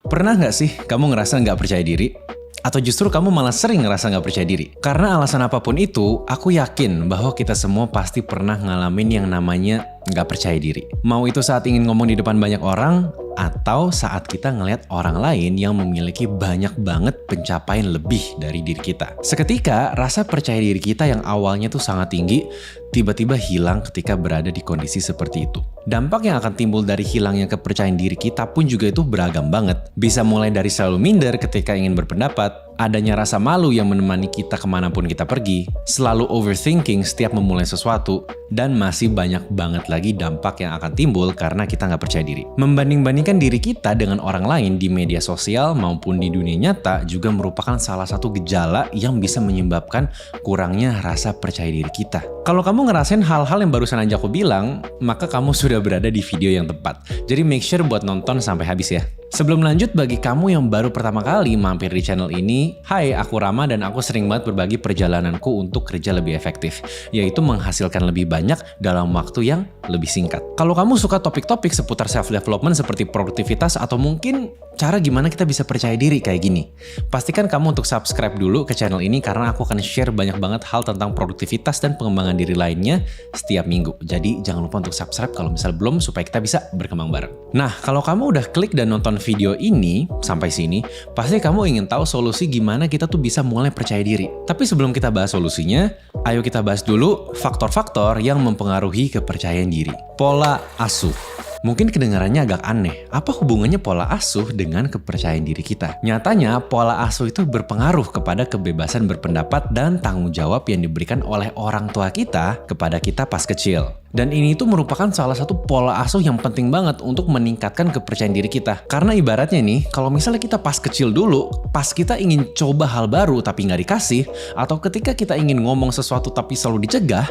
Pernah nggak sih kamu ngerasa nggak percaya diri? Atau justru kamu malah sering ngerasa nggak percaya diri? Karena alasan apapun itu, aku yakin bahwa kita semua pasti pernah ngalamin yang namanya nggak percaya diri. Mau itu saat ingin ngomong di depan banyak orang, atau saat kita ngelihat orang lain yang memiliki banyak banget pencapaian lebih dari diri kita. Seketika, rasa percaya diri kita yang awalnya tuh sangat tinggi, tiba-tiba hilang ketika berada di kondisi seperti itu. Dampak yang akan timbul dari hilangnya kepercayaan diri kita pun juga itu beragam banget. Bisa mulai dari selalu minder ketika ingin berpendapat, adanya rasa malu yang menemani kita kemanapun kita pergi, selalu overthinking setiap memulai sesuatu, dan masih banyak banget lagi dampak yang akan timbul karena kita nggak percaya diri. Membanding-bandingkan diri kita dengan orang lain di media sosial maupun di dunia nyata juga merupakan salah satu gejala yang bisa menyebabkan kurangnya rasa percaya diri kita. Kalau kamu ngerasain hal-hal yang barusan aja aku bilang, maka kamu sudah berada di video yang tepat. Jadi make sure buat nonton sampai habis ya. Sebelum lanjut, bagi kamu yang baru pertama kali mampir di channel ini, hai, aku Rama dan aku sering banget berbagi perjalananku untuk kerja lebih efektif, yaitu menghasilkan lebih banyak dalam waktu yang lebih singkat. Kalau kamu suka topik-topik seputar self-development seperti produktivitas atau mungkin cara gimana kita bisa percaya diri kayak gini, pastikan kamu untuk subscribe dulu ke channel ini karena aku akan share banyak banget hal tentang produktivitas dan pengembangan diri lainnya setiap minggu. Jadi jangan lupa untuk subscribe kalau misal belum supaya kita bisa berkembang bareng. Nah, kalau kamu udah klik dan nonton video ini sampai sini, pasti kamu ingin tahu solusi gimana kita tuh bisa mulai percaya diri. Tapi sebelum kita bahas solusinya, ayo kita bahas dulu faktor-faktor yang mempengaruhi kepercayaan diri. Pola asuh. Mungkin kedengarannya agak aneh, apa hubungannya pola asuh dengan kepercayaan diri kita? Nyatanya, pola asuh itu berpengaruh kepada kebebasan berpendapat dan tanggung jawab yang diberikan oleh orang tua kita kepada kita pas kecil. Dan ini tuh merupakan salah satu pola asuh yang penting banget untuk meningkatkan kepercayaan diri kita. Karena ibaratnya nih, kalau misalnya kita pas kecil dulu, pas kita ingin coba hal baru tapi nggak dikasih, atau ketika kita ingin ngomong sesuatu tapi selalu dicegah,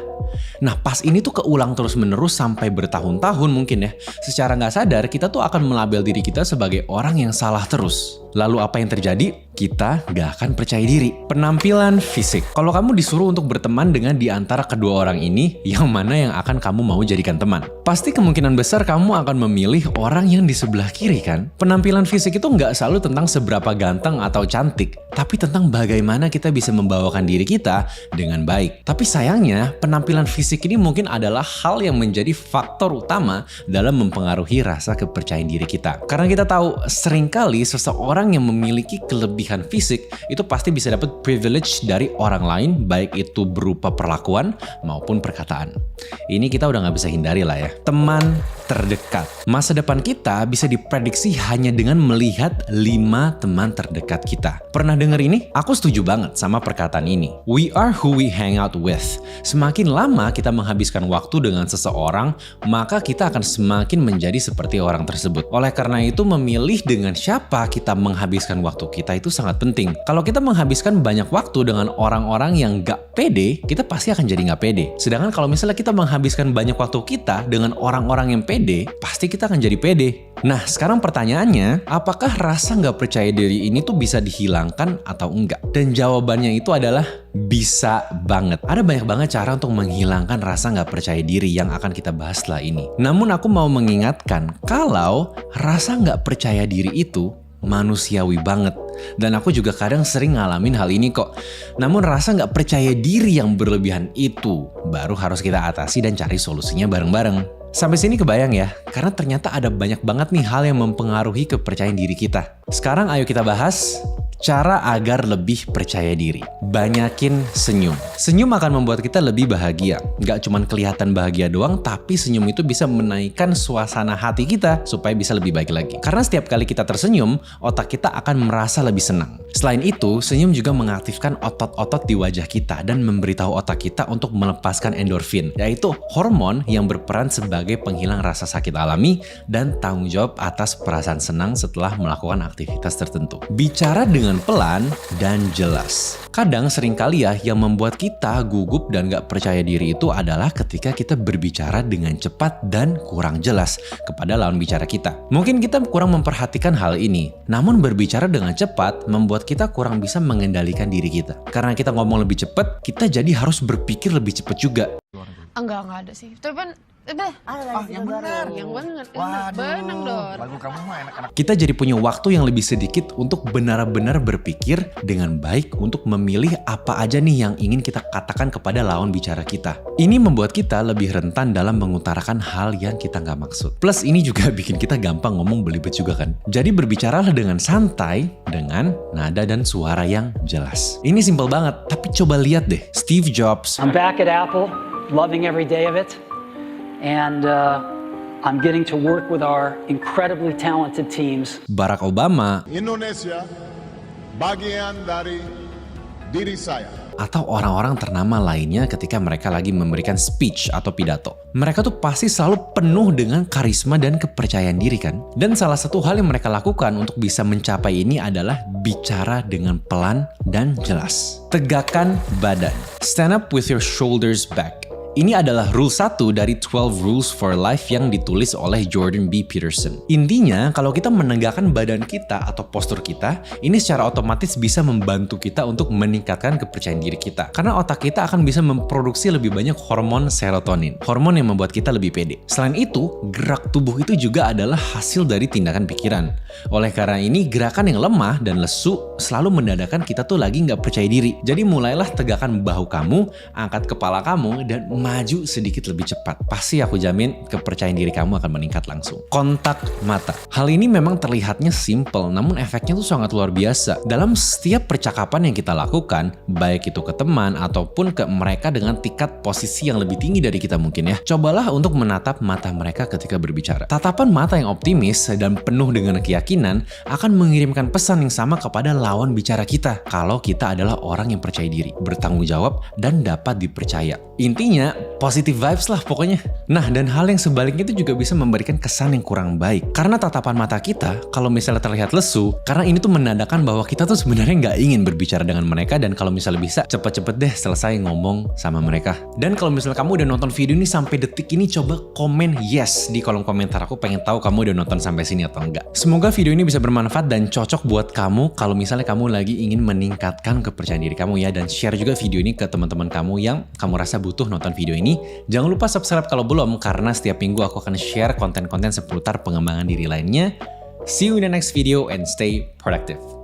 nah pas ini tuh keulang terus-menerus sampai bertahun-tahun mungkin ya. Secara nggak sadar, kita tuh akan melabel diri kita sebagai orang yang salah terus. Lalu apa yang terjadi? Kita nggak akan percaya diri. Penampilan fisik. Kalau kamu disuruh untuk berteman dengan di antara kedua orang ini, yang mana yang akan kamu mau jadikan teman? Pasti kemungkinan besar kamu akan memilih orang yang di sebelah kiri kan? Penampilan fisik itu nggak selalu tentang seberapa ganteng atau cantik, tapi tentang bagaimana kita bisa membawakan diri kita dengan baik. Tapi sayangnya, penampilan fisik ini mungkin adalah hal yang menjadi faktor utama dalam mempengaruhi rasa kepercayaan diri kita. Karena kita tahu, seringkali seseorang yang memiliki kelebihan fisik itu pasti bisa dapat privilege dari orang lain, baik itu berupa perlakuan maupun perkataan. Ini kita udah nggak bisa hindari lah ya. Teman terdekat. Masa depan kita bisa diprediksi hanya dengan melihat 5 teman terdekat kita. Pernah denger ini? Aku setuju banget sama perkataan ini. We are who we hang out with. Semakin lama kita menghabiskan waktu dengan seseorang, maka kita akan semakin menjadi seperti orang tersebut. Oleh karena itu, memilih dengan siapa kita menghabiskan waktu kita itu sangat penting. Kalau kita menghabiskan banyak waktu dengan orang-orang yang gak pede, kita pasti akan jadi gak pede. Sedangkan kalau misalnya kita menghabiskan banyak waktu kita dengan orang-orang yang pede, pasti kita akan jadi pede. Nah, sekarang pertanyaannya, apakah rasa gak percaya diri ini tuh bisa dihilangkan atau enggak? Dan jawabannya itu adalah bisa banget. Ada banyak banget cara untuk menghilangkan rasa gak percaya diri yang akan kita bahas setelah ini. Namun aku mau mengingatkan, kalau rasa gak percaya diri itu manusiawi banget. Dan aku juga kadang sering ngalamin hal ini kok. Namun rasa gak percaya diri yang berlebihan itu baru harus kita atasi dan cari solusinya bareng-bareng. Sampai sini kebayang ya? Karena ternyata ada banyak banget nih hal yang mempengaruhi kepercayaan diri kita. Sekarang ayo kita bahas cara agar lebih percaya diri. Banyakin senyum. Senyum akan membuat kita lebih bahagia. Nggak cuma kelihatan bahagia doang, tapi senyum itu bisa menaikkan suasana hati kita supaya bisa lebih baik lagi. Karena setiap kali kita tersenyum, otak kita akan merasa lebih senang. Selain itu, senyum juga mengaktifkan otot-otot di wajah kita dan memberitahu otak kita untuk melepaskan endorfin, yaitu hormon yang berperan sebagai penghilang rasa sakit alami dan tanggung jawab atas perasaan senang setelah melakukan aktivitas tertentu. Bicara dengan pelan dan jelas. Kadang seringkali ya yang membuat kita gugup dan gak percaya diri itu adalah ketika kita berbicara dengan cepat dan kurang jelas kepada lawan bicara kita. Mungkin kita kurang memperhatikan hal ini, namun berbicara dengan cepat membuat kita kurang bisa mengendalikan diri kita. Karena kita ngomong lebih cepat, kita jadi harus berpikir lebih cepat juga. Enggak ada sih. Tapi kan Yang benar. Yang benar. Waduh, Benang dong. lagu kamu mah enak-enak. Kita jadi punya waktu yang lebih sedikit untuk benar-benar berpikir dengan baik untuk memilih apa aja nih yang ingin kita katakan kepada lawan bicara kita. Ini membuat kita lebih rentan dalam mengutarakan hal yang kita nggak maksud. Plus ini juga bikin kita gampang ngomong belibet juga kan. Jadi berbicaralah dengan santai, dengan nada dan suara yang jelas. Ini simple banget, tapi coba lihat deh. Steve Jobs, I'm back at Apple, loving every day of it, and I'm getting to work with our incredibly talented teams. Barack Obama, Indonesia bagian dari diri saya. atau orang-orang ternama lainnya ketika mereka lagi memberikan speech atau pidato. Mereka tuh pasti selalu penuh dengan karisma dan kepercayaan diri kan? Dan salah satu hal yang mereka lakukan untuk bisa mencapai ini adalah bicara dengan pelan dan jelas. Tegakkan badan. Stand up with your shoulders back. Ini adalah rule 1 dari 12 Rules for Life yang ditulis oleh Jordan B. Peterson. Intinya, kalau kita menegakkan badan kita atau postur kita, ini secara otomatis bisa membantu kita untuk meningkatkan kepercayaan diri kita. Karena otak kita akan bisa memproduksi lebih banyak hormon serotonin, hormon yang membuat kita lebih pede. Selain itu, gerak tubuh itu juga adalah hasil dari tindakan pikiran. Oleh karena ini, gerakan yang lemah dan lesu selalu menandakan kita tuh lagi nggak percaya diri. Jadi mulailah tegakkan bahu kamu, angkat kepala kamu, dan maju sedikit lebih cepat. Pasti aku jamin kepercayaan diri kamu akan meningkat langsung. Kontak mata. Hal ini memang terlihatnya simple, namun efeknya tuh sangat luar biasa. Dalam setiap percakapan yang kita lakukan, baik itu ke teman ataupun ke mereka dengan tingkat posisi yang lebih tinggi dari kita mungkin ya. Cobalah untuk menatap mata mereka ketika berbicara. Tatapan mata yang optimis dan penuh dengan keyakinan akan mengirimkan pesan yang sama kepada lawan bicara kita. Kalau kita adalah orang yang percaya diri, bertanggung jawab, dan dapat dipercaya. Intinya, positive vibes lah pokoknya. Nah, dan hal yang sebaliknya itu juga bisa memberikan kesan yang kurang baik. Karena tatapan mata kita, kalau misalnya terlihat lesu, karena ini tuh menandakan bahwa kita tuh sebenarnya nggak ingin berbicara dengan mereka, dan kalau misalnya bisa, cepet-cepet deh selesai ngomong sama mereka. Dan kalau misalnya kamu udah nonton video ini sampai detik ini, coba komen yes di kolom komentar. Aku pengen tahu kamu udah nonton sampai sini atau enggak. Semoga video ini bisa bermanfaat dan cocok buat kamu kalau misalnya kamu lagi ingin meningkatkan kepercayaan diri kamu ya. Dan share juga video ini ke teman-teman kamu yang kamu rasa butuh nonton video ini. Jangan lupa subscribe kalau belum, karena setiap minggu aku akan share konten-konten seputar pengembangan diri lainnya. See you in the next video and stay productive.